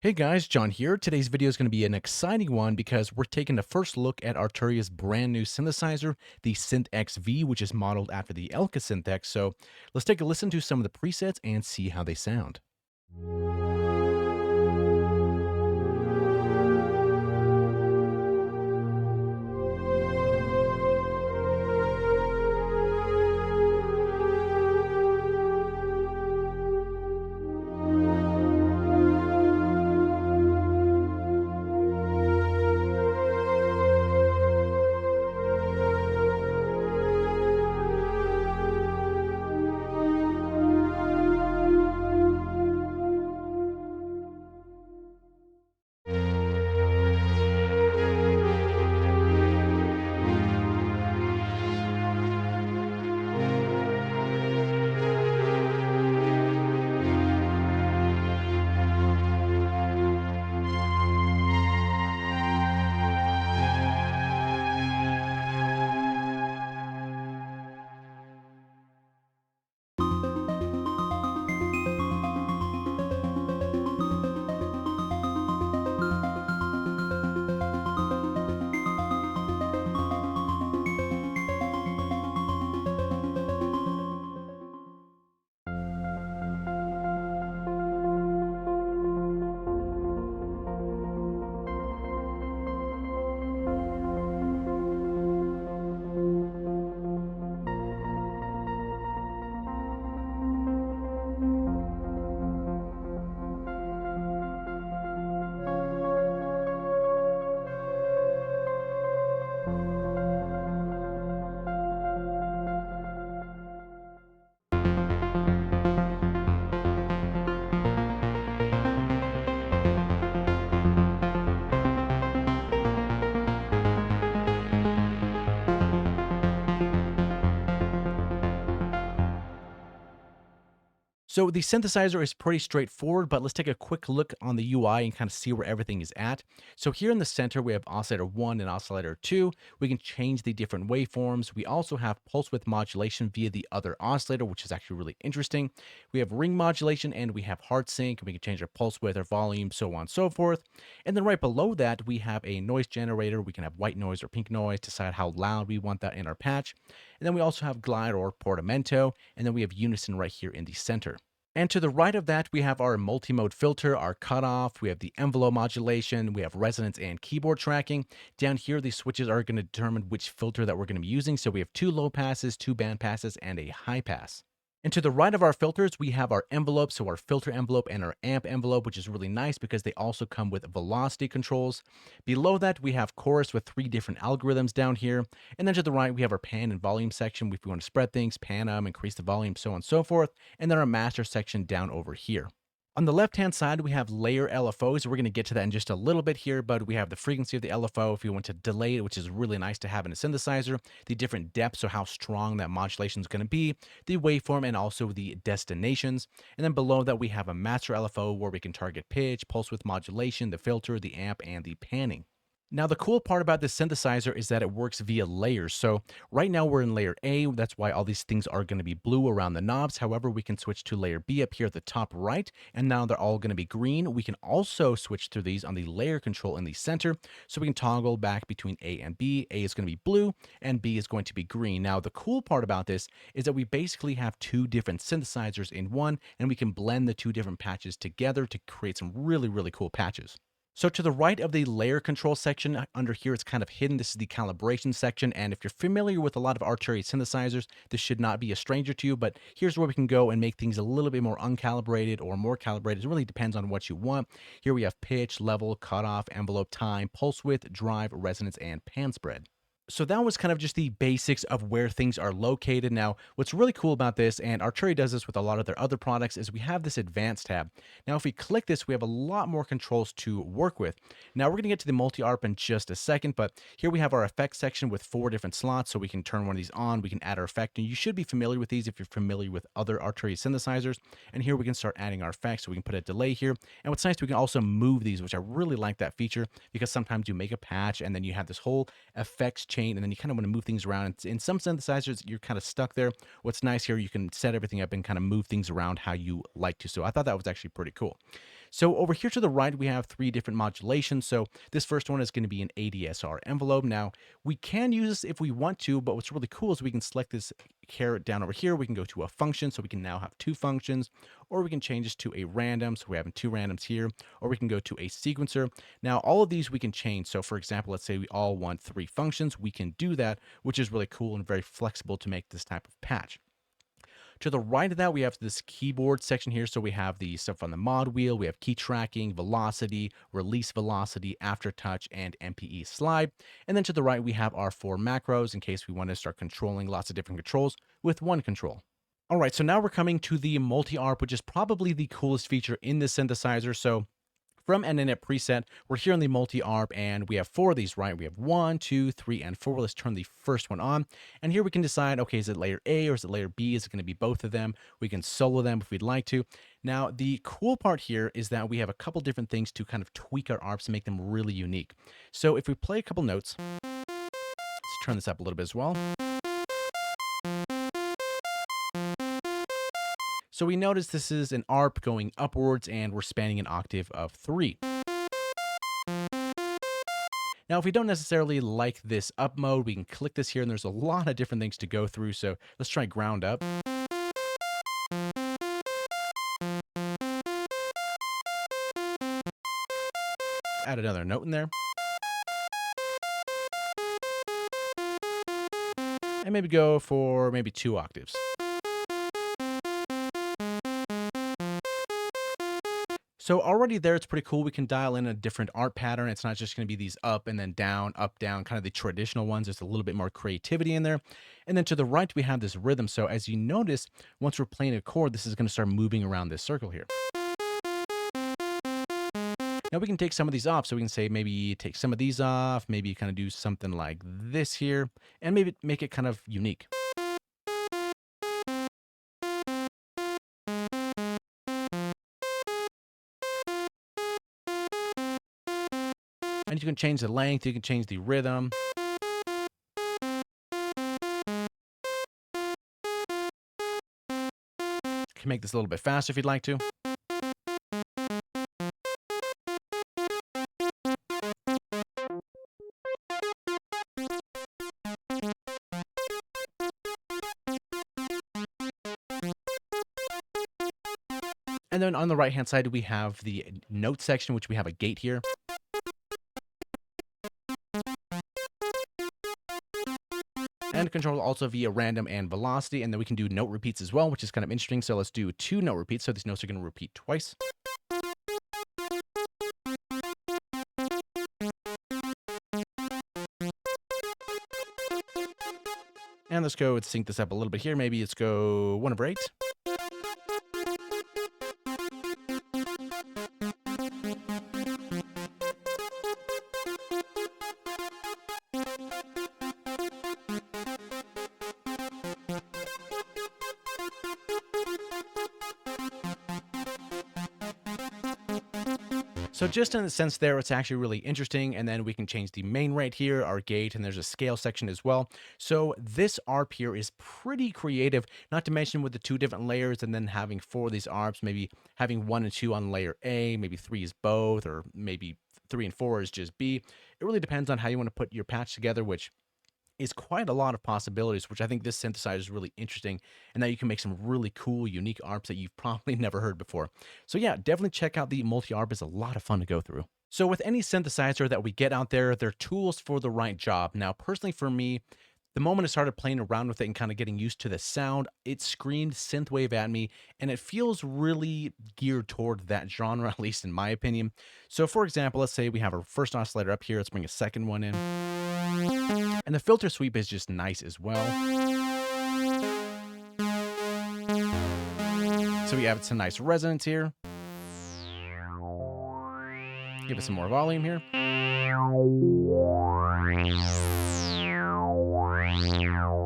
Hey guys, John here. Today's video is going to be an exciting one because we're taking the first look at Arturia's brand new synthesizer, the Synthx V, which is modeled after the Elka Synthx. So let's take a listen to some of the presets and see how they sound. So the synthesizer is pretty straightforward, but let's take a quick look on the UI and kind of see where everything is at. So here in the center, we have oscillator 1 and oscillator 2. We can change the different waveforms. We also have pulse width modulation via the other oscillator, which is actually really interesting. We have ring modulation and we have heart sync. We can change our pulse width, our volume, so on and so forth. And then right below that, we have a noise generator. We can have white noise or pink noise, decide how loud we want that in our patch. And then we also have glide or portamento, and then we have unison right here in the center. And to the right of that, we have our multi-mode filter, our cutoff, we have the envelope modulation, we have resonance and keyboard tracking. Down here, these switches are going to determine which filter that we're going to be using. So we have 2 low passes, 2 band passes, and a high pass. And to the right of our filters, we have our envelope, so our filter envelope and our amp envelope, which is really nice because they also come with velocity controls. Below that, we have chorus with 3 different algorithms down here. And then to the right, we have our pan and volume section if we want to spread things, pan them, increase the volume, so on and so forth. And then our master section down over here. On the left-hand side, we have layer LFOs. We're going to get to that in just a little bit here, but we have the frequency of the LFO if you want to delay it, which is really nice to have in a synthesizer, the different depths, so how strong that modulation is going to be, the waveform, and also the destinations. And then below that, we have a master LFO where we can target pitch, pulse width modulation, the filter, the amp, and the panning. Now, the cool part about this synthesizer is that it works via layers. So right now we're in layer A. That's why all these things are going to be blue around the knobs. However, we can switch to layer B up here at the top right, and now they're all going to be green. We can also switch through these on the layer control in the center. So we can toggle back between A and B. A is going to be blue and B is going to be green. Now, the cool part about this is that we basically have 2 different synthesizers in one, and we can blend the 2 different patches together to create some really, really cool patches. So to the right of the layer control section, under here it's kind of hidden. This is the calibration section, and if you're familiar with a lot of Arturia synthesizers, this should not be a stranger to you, but here's where we can go and make things a little bit more uncalibrated or more calibrated. It really depends on what you want. Here we have pitch, level, cutoff, envelope, time, pulse width, drive, resonance, and pan spread. So that was kind of just the basics of where things are located. Now, what's really cool about this, and Arturia does this with a lot of their other products, is we have this advanced tab. Now, if we click this, we have a lot more controls to work with. Now, we're going to get to the multi-arp in just a second, but here we have our effects section with 4 different slots, so we can turn one of these on, we can add our effect, and you should be familiar with these if you're familiar with other Arturia synthesizers. And here we can start adding our effects, so we can put a delay here. And what's nice, we can also move these, which I really like that feature, because sometimes you make a patch, and then you have this whole effects chain, and then you kind of want to move things around. In some synthesizers, you're kind of stuck there. What's nice here, you can set everything up and kind of move things around how you like to. So I thought that was actually pretty cool. So over here to the right, we have 3 different modulations. So this first one is going to be an ADSR envelope. Now, we can use this if we want to, but what's really cool is we can select this caret down over here. We can go to a function, so we can now have 2 functions, or we can change this to a random, so we're having 2 randoms here, or we can go to a sequencer. Now, all of these we can change. So for example, let's say we all want 3 functions. We can do that, which is really cool and very flexible to make this type of patch. To the right of that, we have this keyboard section here. So we have the stuff on the mod wheel, we have key tracking, velocity, release velocity, aftertouch, and MPE slide. And then to the right, we have our 4 macros in case we want to start controlling lots of different controls with one control. All right, so now we're coming to the multi-arp, which is probably the coolest feature in the synthesizer. So from an init preset, we're here on the multi-arp, and we have 4 of these, right? We have 1, 2, 3, and 4. Let's turn the first one on. And here we can decide, okay, is it layer A or is it layer B? Is it going to be both of them? We can solo them if we'd like to. Now, the cool part here is that we have a couple different things to kind of tweak our arps and make them really unique. So if we play a couple notes, let's turn this up a little bit as well. So we notice this is an ARP going upwards, and we're spanning an octave of 3. Now, if we don't necessarily like this up mode, we can click this here, and there's a lot of different things to go through. So let's try ground up. Add another note in there. And maybe go for maybe 2 octaves. So already there, it's pretty cool. We can dial in a different art pattern. It's not just going to be these up and then down, up, down, kind of the traditional ones. There's a little bit more creativity in there. And then to the right, we have this rhythm. So as you notice, once we're playing a chord, this is going to start moving around this circle here. Now we can take some of these off. So we can say maybe take some of these off, maybe kind of do something like this here, and maybe make it kind of unique. And you can change the length, you can change the rhythm. You can make this a little bit faster if you'd like to. And then on the right-hand side, we have the note section, which we have a gate here. And control also via random and velocity, and then we can do note repeats as well, which is kind of interesting. So let's do 2 note repeats. So these notes are going to repeat twice. And let's go sync this up a little bit here. Maybe let's go 1/8. So just in the sense there, it's actually really interesting. And then we can change the main rate here, our gate, and there's a scale section as well. So this ARP here is pretty creative, not to mention with the 2 different layers and then having 4 of these ARPs, maybe having 1 and 2 on layer A, maybe 3 is both, or maybe 3 and 4 is just B. It really depends on how you want to put your patch together, which is quite a lot of possibilities, which I think this synthesizer is really interesting, and that you can make some really cool, unique ARPs that you've probably never heard before. So yeah, definitely check out the multi-ARP. It's a lot of fun to go through. So with any synthesizer that we get out there, they're tools for the right job. Now, personally for me, the moment I started playing around with it and kind of getting used to the sound, it screamed synthwave at me, and it feels really geared toward that genre, at least in my opinion. So for example, let's say we have our first oscillator up here. Let's bring a second one in. And the filter sweep is just nice as well. So we have some nice resonance here. Give it some more volume here.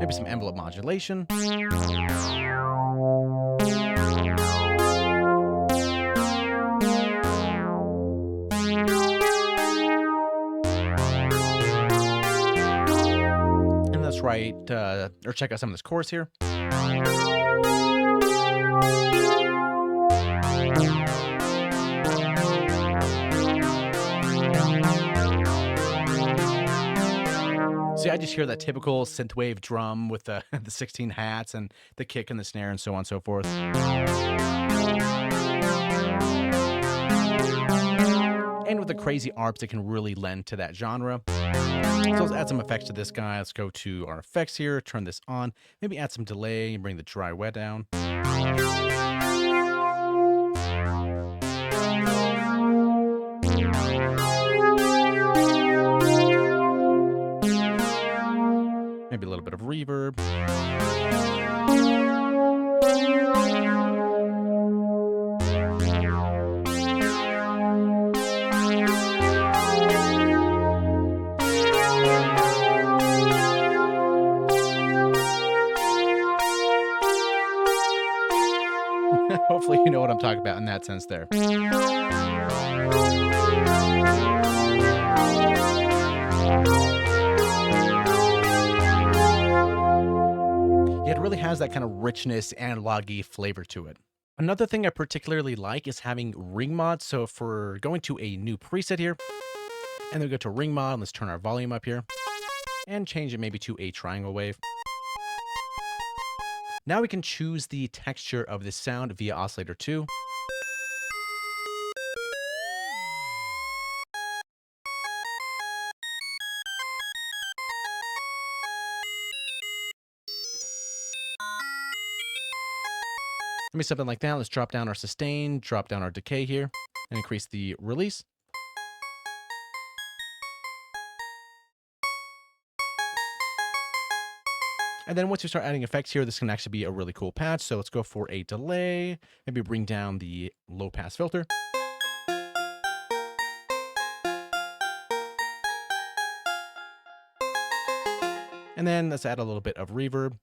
Maybe some envelope modulation. And let's write, or check out some of this chorus here. See, I just hear that typical synthwave drum with the, the 16 hats and the kick and the snare and so on and so forth. And with the crazy arps, it can really lend to that genre. So let's add some effects to this guy. Let's go to our effects here, turn this on, maybe add some delay and bring the dry wet down. Maybe a little bit of reverb. Hopefully you know what I'm talking about in that sense there. Yeah, it really has that kind of richness, analog-y flavor to it. Another thing I particularly like is having ring mod. So if we're going to a new preset here, and then we go to ring mod, let's turn our volume up here, and change it maybe to a triangle wave. Now we can choose the texture of this sound via oscillator 2. Maybe something like that. Let's drop down our sustain, drop down our decay here, and increase the release. And then once you start adding effects here, this can actually be a really cool patch. So let's go for a delay, maybe bring down the low pass filter. And then let's add a little bit of reverb.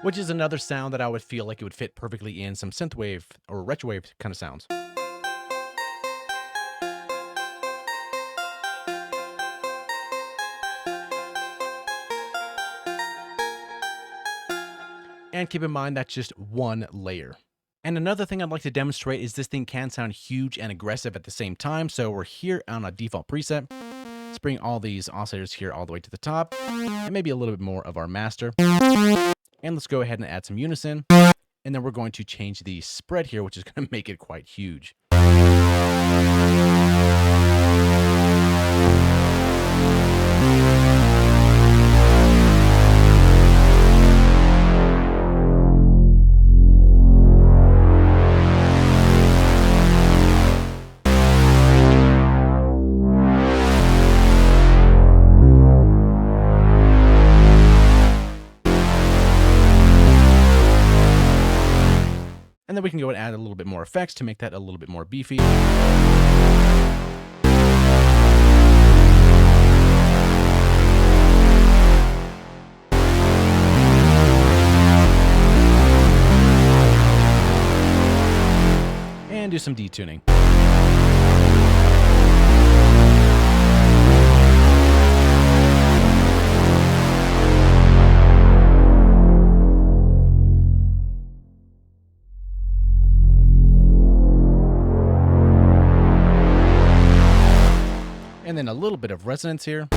Which is another sound that I would feel like it would fit perfectly in some synthwave or retrowave kind of sounds. And keep in mind, that's just one layer. And another thing I'd like to demonstrate is this thing can sound huge and aggressive at the same time. So we're here on a default preset. Let's bring all these oscillators here all the way to the top, and maybe a little bit more of our master. And let's go ahead and add some unison. And then we're going to change the spread here, which is going to make it quite huge. And then we can go and add a little bit more effects to make that a little bit more beefy. And do some detuning. And then a little bit of resonance here.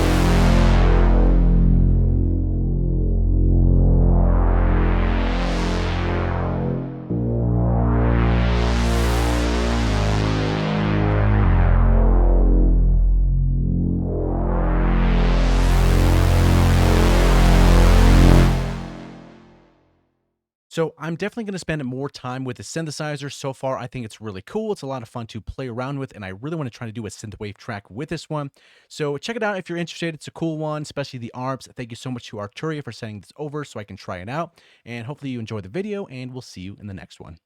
So I'm definitely going to spend more time with the synthesizer. So far, I think it's really cool. It's a lot of fun to play around with, and I really want to try to do a synthwave track with this one. So check it out if you're interested. It's a cool one, especially the arps. Thank you so much to Arturia for sending this over so I can try it out. And hopefully you enjoy the video, and we'll see you in the next one.